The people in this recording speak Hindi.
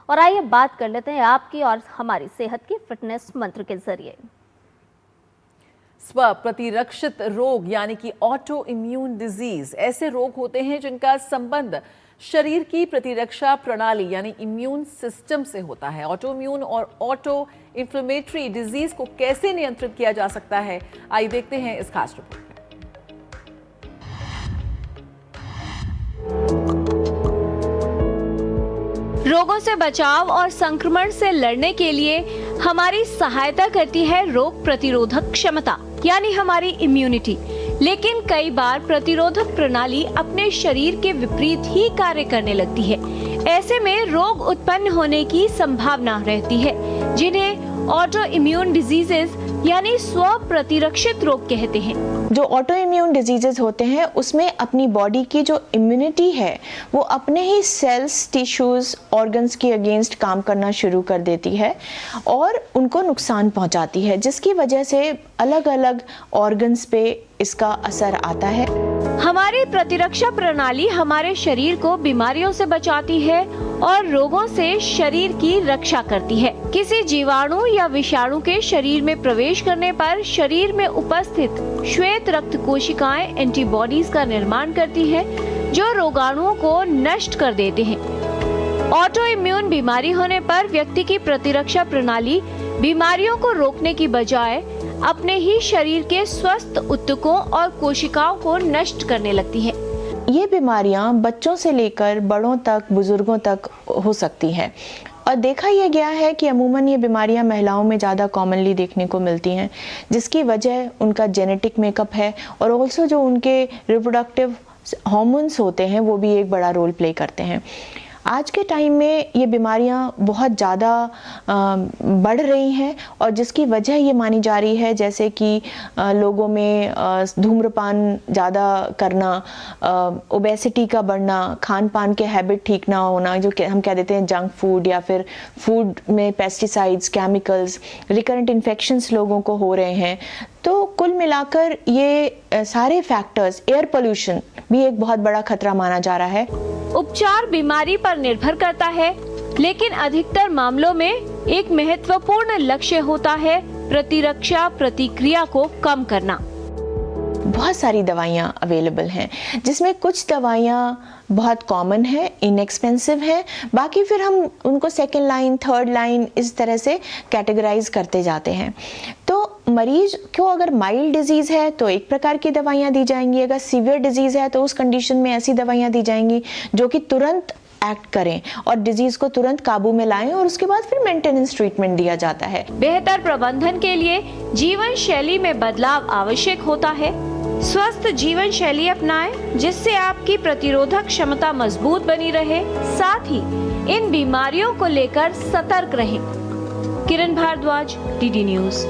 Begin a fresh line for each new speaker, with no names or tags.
और आइए बात कर लेते हैं आपकी और हमारी सेहत की फिटनेस मंत्र के जरिए।
स्व प्रतिरक्षित रोग यानी कि ऑटो इम्यून डिजीज ऐसे रोग होते हैं जिनका संबंध शरीर की प्रतिरक्षा प्रणाली यानी इम्यून सिस्टम से होता है। ऑटो इम्यून और ऑटो इन्फ्लेमेटरी डिजीज को कैसे नियंत्रित किया जा सकता है, आइए देखते हैं इस खास रिपोर्ट में।
रोगों से बचाव और संक्रमण से लड़ने के लिए हमारी सहायता करती है रोग प्रतिरोधक क्षमता यानी हमारी इम्यूनिटी। लेकिन कई बार प्रतिरोधक प्रणाली अपने शरीर के विपरीत ही कार्य करने लगती है। ऐसे में रोग उत्पन्न होने की संभावना रहती है, जिन्हें ऑटो इम्यून डिजीजेस यानी स्व प्रतिरक्षित रोग कहते हैं।
जो ऑटो इम्यून डिजीजेज होते हैं उसमें अपनी बॉडी की जो इम्यूनिटी है वो अपने ही सेल्स, टिश्यूज, ऑर्गन्स के अगेंस्ट काम करना शुरू कर देती है और उनको नुकसान पहुंचाती है, जिसकी वजह से अलग अलग ऑर्गन्स पे इसका असर आता है।
हमारी प्रतिरक्षा प्रणाली हमारे शरीर को बीमारियों से बचाती है और रोगों से शरीर की रक्षा करती है। किसी जीवाणु या विषाणु के शरीर में प्रवेश करने पर शरीर में उपस्थित श्वेत रक्त कोशिकाएं एंटीबॉडीज का निर्माण करती है, जो रोगाणुओं को नष्ट कर देते हैं। ऑटो इम्यून बीमारी होने पर व्यक्ति की प्रतिरक्षा प्रणाली बीमारियों को रोकने की बजाय अपने ही शरीर के स्वस्थ ऊतकों और कोशिकाओं को नष्ट करने लगती है।
ये बीमारियां बच्चों से लेकर बड़ों तक, बुजुर्गों तक हो सकती हैं और देखा यह गया है कि अमूमन ये बीमारियां महिलाओं में ज़्यादा कॉमनली देखने को मिलती हैं, जिसकी वजह उनका जेनेटिक मेकअप है और ऑल्सो जो उनके रिप्रोडक्टिव हार्मोन्स होते हैं वो भी एक बड़ा रोल प्ले करते हैं। आज के टाइम में ये बीमारियां बहुत ज़्यादा बढ़ रही हैं और जिसकी वजह ये मानी जा रही है जैसे कि लोगों में धूम्रपान ज़्यादा करना, ओबेसिटी का बढ़ना, खान पान के हैबिट ठीक ना होना, जो हम कह देते हैं जंक फूड, या फिर फूड में पेस्टिसाइड्स, केमिकल्स, रिकरेंट इन्फेक्शंस लोगों को हो रहे हैं। तो कुल मिलाकर ये सारे फैक्टर्स, एयर पोल्यूशन भी एक बहुत बड़ा खतरा माना जा रहा है।
उपचार बीमारी पर निर्भर करता है, लेकिन अधिकतर मामलों में एक महत्वपूर्ण लक्ष्य होता है प्रतिरक्षा प्रतिक्रिया को कम करना।
बहुत सारी दवाइयाँ अवेलेबल हैं, जिसमें कुछ दवाइयाँ बहुत कॉमन है, इनएक्सपेंसिव है, बाकी फिर हम उनको सेकेंड लाइन, थर्ड लाइन इस तरह से कैटेगराइज करते जाते हैं। तो मरीज को अगर माइल्ड डिजीज़ है तो एक प्रकार की दवाइयाँ दी जाएंगी, अगर सीवियर डिजीज़ है तो उस कंडीशन में ऐसी दवाइयाँ दी जाएंगी जो कि तुरंत एक्ट करें और डिजीज को तुरंत काबू में लाएं और उसके बाद फिर मेंटेनेंस ट्रीटमेंट दिया जाता है।
बेहतर प्रबंधन के लिए जीवन शैली में बदलाव आवश्यक होता है। स्वस्थ जीवन शैली अपनाएं, जिससे आपकी प्रतिरोधक क्षमता मजबूत बनी रहे, साथ ही इन बीमारियों को लेकर सतर्क रहें। किरण भारद्वाज, डीडी न्यूज।